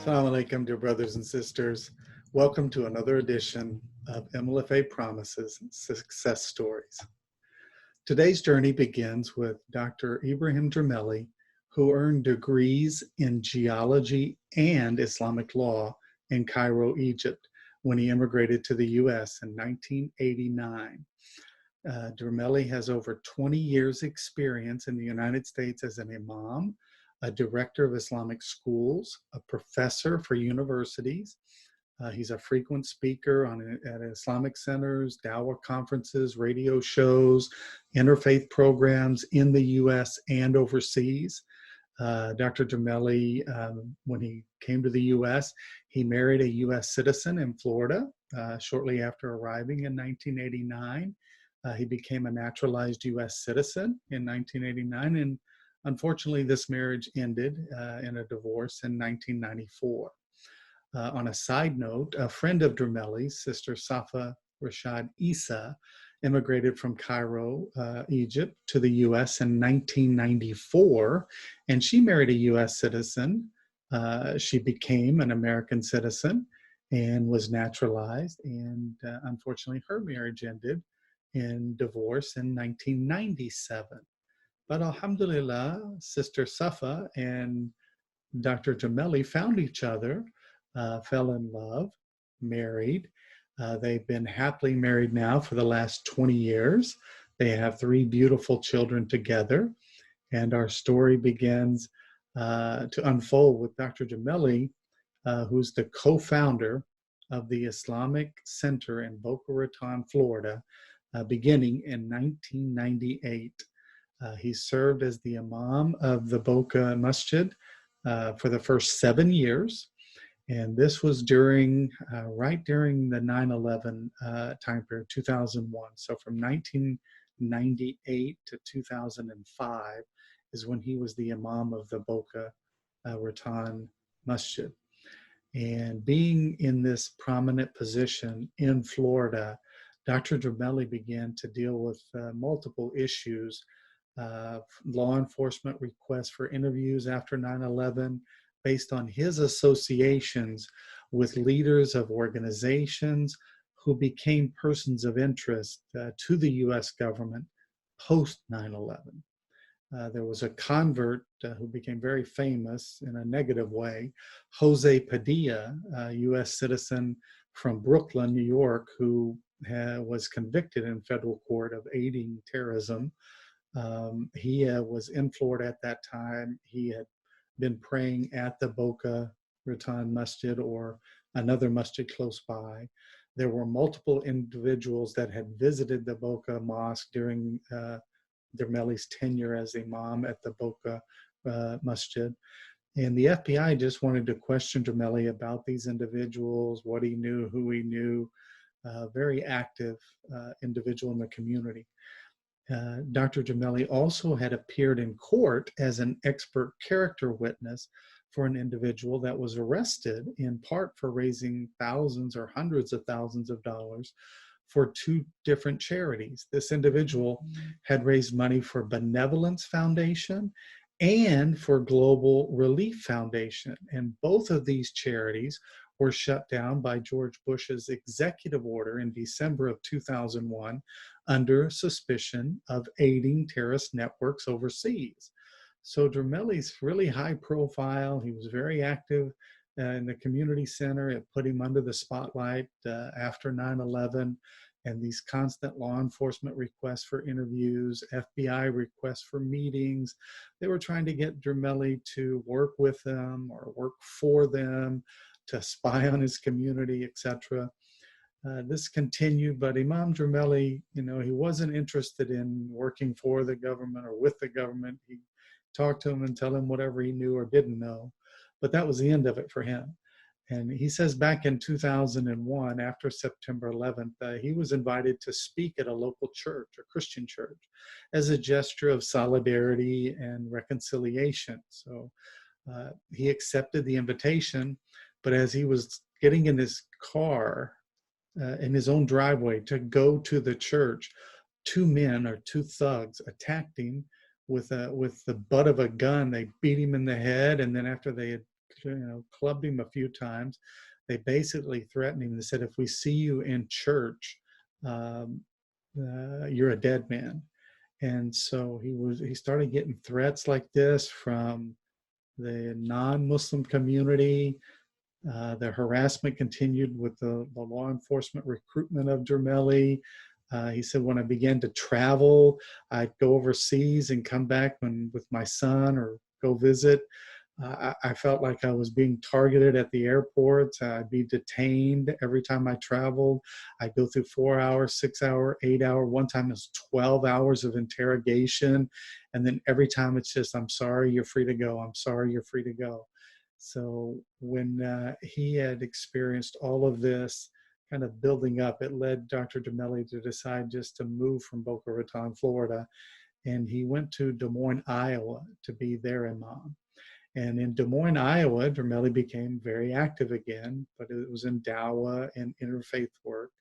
Assalamu alaikum, dear brothers and sisters. Welcome to another edition of MLFA Promises Success Stories. Today's journey begins with Dr. Ibrahim Dremali, who earned degrees in geology and Islamic law in Cairo, Egypt, when he immigrated to the U.S. in 1989. Dremali has over 20 years experience in the United States as an imam, a director of Islamic schools, a professor for universities. He's a frequent speaker at Islamic centers, Dawah conferences, radio shows, interfaith programs in the U.S. and overseas. Dr. Dremali, when he came to the U.S., he married a U.S. citizen in Florida shortly after arriving in 1989. He became a naturalized U.S. citizen in 1989, and unfortunately, this marriage ended in a divorce in 1994. On a side note, a friend of Dremali's, Sister Safa Rashad Isa, immigrated from Cairo, Egypt, to the U.S. in 1994, and she married a U.S. citizen. She became an American citizen and was naturalized, and unfortunately, her marriage ended in divorce in 1997. But alhamdulillah, Sister Safa and Dr. Dremali found each other, fell in love, married. They've been happily married now for the last 20 years. They have 3 beautiful children together. And our story begins to unfold with Dr. Dremali, who's the co-founder of the Islamic Center in Boca Raton, Florida, beginning in 1998. He served as the Imam of the Boca Masjid for the first 7 years. And this was right during the 9/11 time period, 2001. So from 1998 to 2005 is when he was the Imam of the Boca Raton Masjid. And being in this prominent position in Florida, Dr. Dremali began to deal with multiple issues. Law enforcement requests for interviews after 9/11 based on his associations with leaders of organizations who became persons of interest to the U.S. government post 9/11. There was a convert who became very famous in a negative way, Jose Padilla, a U.S. citizen from Brooklyn, New York, who was convicted in federal court of aiding terrorism. He was in Florida at that time. He had been praying at the Boca Raton Masjid or another masjid close by. There were multiple individuals that had visited the Boca Mosque during Dremali's tenure as imam at the Boca Masjid. And the FBI just wanted to question Dremali about these individuals, what he knew, who he knew, very active individual in the community. Dr. Dremali also had appeared in court as an expert character witness for an individual that was arrested in part for raising thousands or hundreds of thousands of dollars for 2 different charities. This individual had raised money for Benevolence Foundation and for Global Relief Foundation. And both of these charities were shut down by George Bush's executive order in December of 2001 under suspicion of aiding terrorist networks overseas. So Dremali's really high profile. He was very active in the community center. It put him under the spotlight after 9/11, and these constant law enforcement requests for interviews, FBI requests for meetings. They were trying to get Dremali to work with them or work for them, to spy on his community, etc. This continued, but Imam Dremali, he wasn't interested in working for the government or with the government. He talked to him and tell him whatever he knew or didn't know, but that was the end of it for him. And he says back in 2001, after September 11th, he was invited to speak at a local church, a Christian church, as a gesture of solidarity and reconciliation. So he accepted the invitation, but as he was getting in his car, in his own driveway to go to the church, 2 men or 2 thugs attacked him with the butt of a gun. They beat him in the head, and then after they had clubbed him a few times. They basically threatened him. They said, if we see you in church, um, you're a dead man. And so he started getting threats like this from the non-Muslim community. The harassment continued with the law enforcement recruitment of Dremali. He said, when I began to travel, I'd go overseas and come back with my son or go visit. I felt like I was being targeted at the airports. I'd be detained every time I traveled. I'd go through 4 hours, 6 hour, 8 hour. One time it was 12 hours of interrogation. And then every time it's just, I'm sorry, you're free to go. I'm sorry, you're free to go. So when he had experienced all of this kind of building up, it led Dr. Dremali to decide just to move from Boca Raton, Florida. And he went to Des Moines, Iowa to be their imam. And in Des Moines, Iowa, Dremali became very active again, but it was in dawah and interfaith work.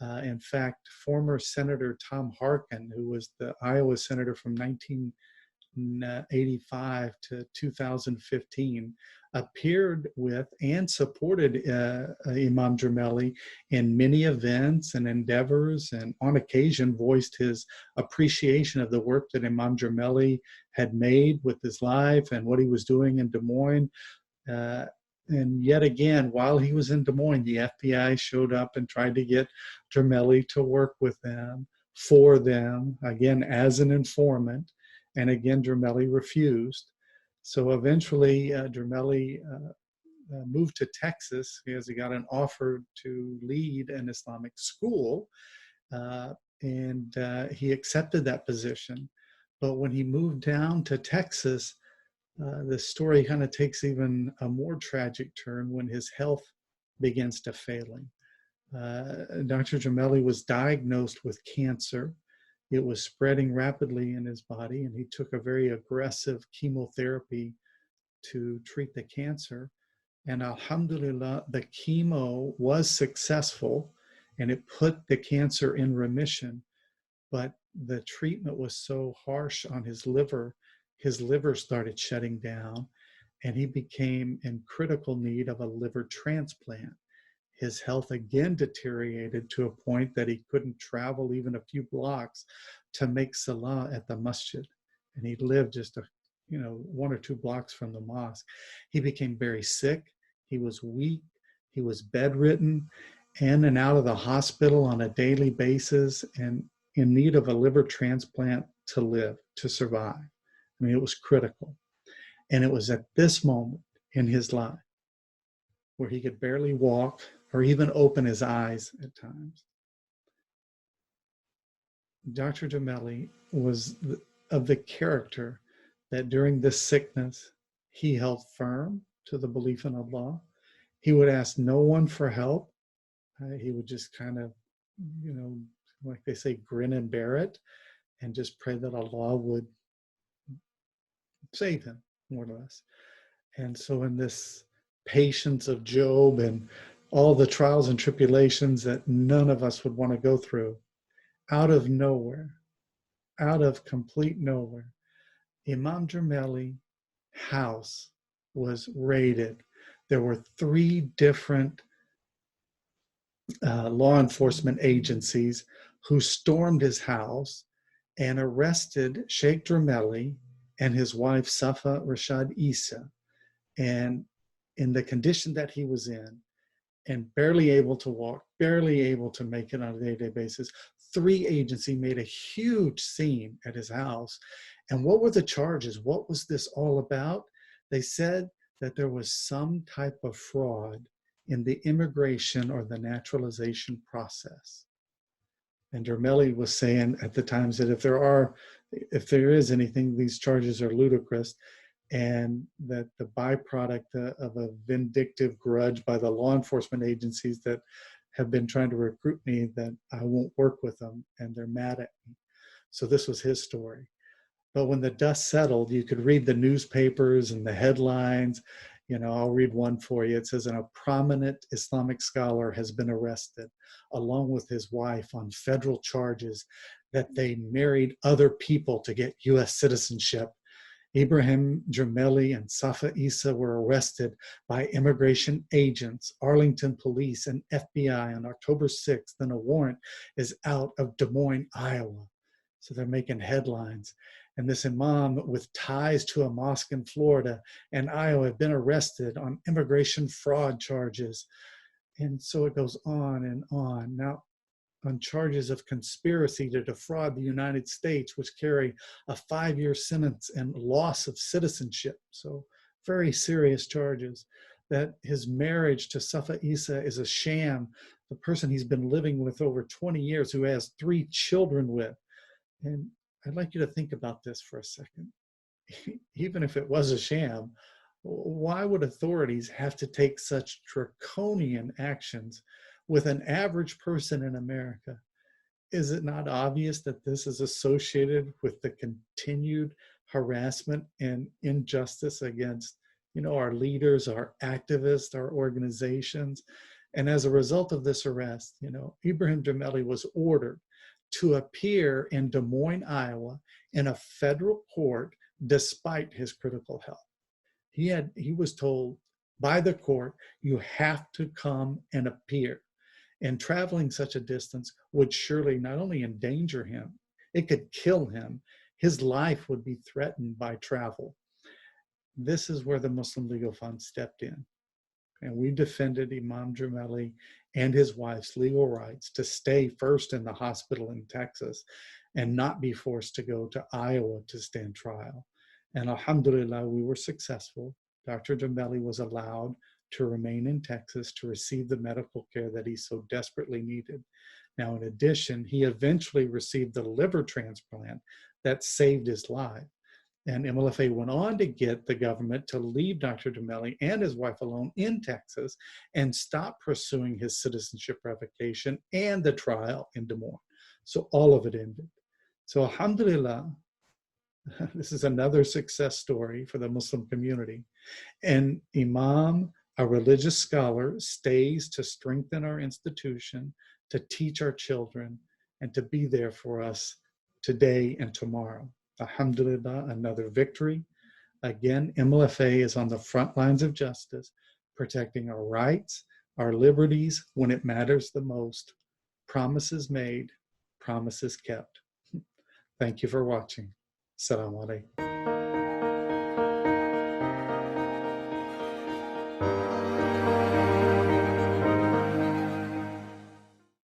In fact, former Senator Tom Harkin, who was the Iowa senator from 1985 to 2015, appeared with and supported Imam Dremali in many events and endeavors, and on occasion voiced his appreciation of the work that Imam Dremali had made with his life and what he was doing in Des Moines. And yet again, while he was in Des Moines, the FBI showed up and tried to get Dremali to work with them, for them, again, as an informant. And again, Dremali refused. So eventually, Dremali moved to Texas because he got an offer to lead an Islamic school. And he accepted that position. But when he moved down to Texas, the story kind of takes even a more tragic turn when his health begins to failing. Dr. Dremali was diagnosed with cancer. It was spreading rapidly in his body, and he took a very aggressive chemotherapy to treat the cancer. And alhamdulillah, the chemo was successful, and it put the cancer in remission. But the treatment was so harsh on his liver started shutting down, and he became in critical need of a liver transplant. His health again deteriorated to a point that he couldn't travel even a few blocks to make salah at the masjid. And he lived just 1 or 2 blocks from the mosque. He became very sick. He was weak. He was bedridden, in and out of the hospital on a daily basis, and in need of a liver transplant to live, to survive. I mean, it was critical. And it was at this moment in his life where he could barely walk or even open his eyes at times. Dr. Dremali was of the character that during this sickness, he held firm to the belief in Allah. He would ask no one for help. He would just kind of, like they say, grin and bear it, and just pray that Allah would save him, more or less. And so in this patience of Job and all the trials and tribulations that none of us would want to go through, out of nowhere, out of complete nowhere, Imam Dremali's house was raided. There were 3 different law enforcement agencies who stormed his house and arrested Sheikh Dremali and his wife Safa Rashad Isa. And in the condition that he was in, and barely able to walk, barely able to make it on a day-to-day basis, 3 agencies made a huge scene at his house. And what were the charges? What was this all about? They said that there was some type of fraud in the immigration or the naturalization process. And Dremali was saying at the times that if there is anything, these charges are ludicrous, and that the byproduct of a vindictive grudge by the law enforcement agencies that have been trying to recruit me, that I won't work with them, and they're mad at me. So this was his story. But when the dust settled, you could read the newspapers and the headlines. I'll read one for you. It says, a prominent Islamic scholar has been arrested along with his wife on federal charges that they married other people to get U.S. citizenship. Ibrahim Dremali and Safa Issa were arrested by immigration agents, Arlington Police, and FBI on October 6th, and a warrant is out of Des Moines, Iowa. So they're making headlines. And this imam with ties to a mosque in Florida and Iowa have been arrested on immigration fraud charges. And so it goes on and on. Now, on charges of conspiracy to defraud the United States, which carry a 5-year sentence and loss of citizenship. So very serious charges. That his marriage to Safa Issa is a sham, the person he's been living with over 20 years, who has 3 children with. And I'd like you to think about this for a second. Even if it was a sham, why would authorities have to take such draconian actions with an average person in America? Is it not obvious that this is associated with the continued harassment and injustice against, our leaders, our activists, our organizations? And as a result of this arrest, Ibrahim Dremali was ordered to appear in Des Moines, Iowa, in a federal court despite his critical health. He was told by the court, you have to come and appear. And traveling such a distance would surely not only endanger him, it could kill him. His life would be threatened by travel. This is where the Muslim Legal Fund stepped in. And we defended Imam Dremali and his wife's legal rights to stay first in the hospital in Texas and not be forced to go to Iowa to stand trial. And alhamdulillah, we were successful. Dr. Dremali was allowed to remain in Texas to receive the medical care that he so desperately needed. Now, in addition, he eventually received the liver transplant that saved his life. And MLFA went on to get the government to leave Dr. Dremali and his wife alone in Texas and stop pursuing his citizenship revocation and the trial in Des Moines. So all of it ended. So alhamdulillah, this is another success story for the Muslim community. An imam, a religious scholar, stays to strengthen our institution, to teach our children, and to be there for us today and tomorrow. Alhamdulillah, another victory. Again, MLFA is on the front lines of justice, protecting our rights, our liberties when it matters the most. Promises made, promises kept. Thank you for watching. Assalamu alaikum.